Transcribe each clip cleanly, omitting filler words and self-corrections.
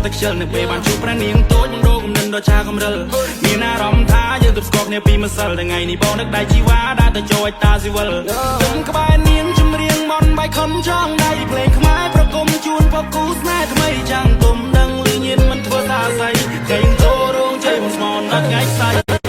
តែខ្ជិលនៅពេលបានជួបប្រានាងតូចបងដូរគំនិតដល់ឆាកំរិលមានអារម្មណ៍ថាយើងទៅស្គប់គ្នាពីម្សិលថ្ងៃនេះបងនឹកដៃជីវ៉ាដើរទៅចូលឲ្យតាស៊ីវិលខ្ញុំក្បែរនាងចម្រៀងមន់បៃខំចង់ដៃភ្លេងខ្មែរប្រគំជូនពពគូស្នេហ៍ថ្មីចាំងទុំដឹងលឺញៀនមិនធ្វើសាស័យគេងចូលរោងជ័យមិនស្មន់ដល់ថ្ងៃស្អែក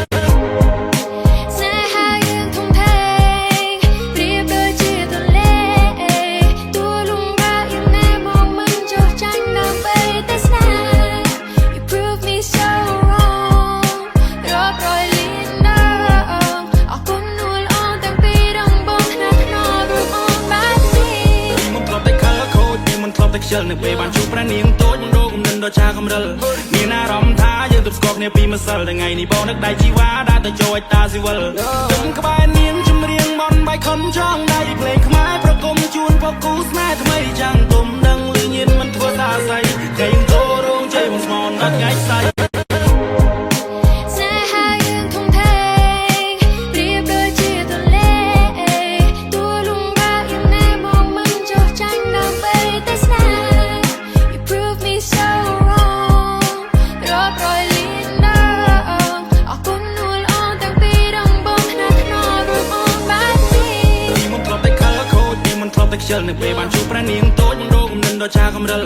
ខ្ជិលនៅពេលបានជួបប្រានាងតូចបងដូរគំនិតដល់ឆាកំរិលមានអារម្មណ៍ថាយើងទៅស្គប់គ្នាពីម្សិលថ្ងៃនេះបងនឹកដៃជីវ៉ាដើរទៅចូលឲ្យតាស៊ីវិលខ្ញុំក្បែរនាងចម្រៀងមន់បៃខំចង់ដៃភ្លេងខ្មែរប្រគំជូនពពគូស្នេហ៍ថ្មីចាំងទុំដឹងលឺញៀនមិនធ្វើសាស័យគេងចូលរោងជ័យបងស្មន់ដល់ថ្ងៃស្អែកខ្ជិលនៅពេលបានជួបប្រានាងតូចបងដូរគំនិតដល់ឆាកំរិល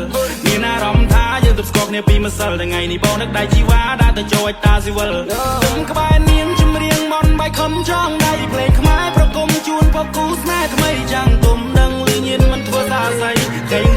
មានអារម្មណ៍ថាយើងទៅស្គប់គ្នាពីម្សិលថ្ងៃនេះបងនឹកដៃជីវ៉ាដើរទៅចូលឲ្យតាស៊ីវិលខ្ញុំក្បែរនាងចម្រៀងមន់បៃខំចង់ដៃភ្លេងខ្មែរប្រគំជូនពពគូស្នេហ៍ថ្មីចាំងទុំដឹងលឺញៀនមិនធ្វើសាស័យគេង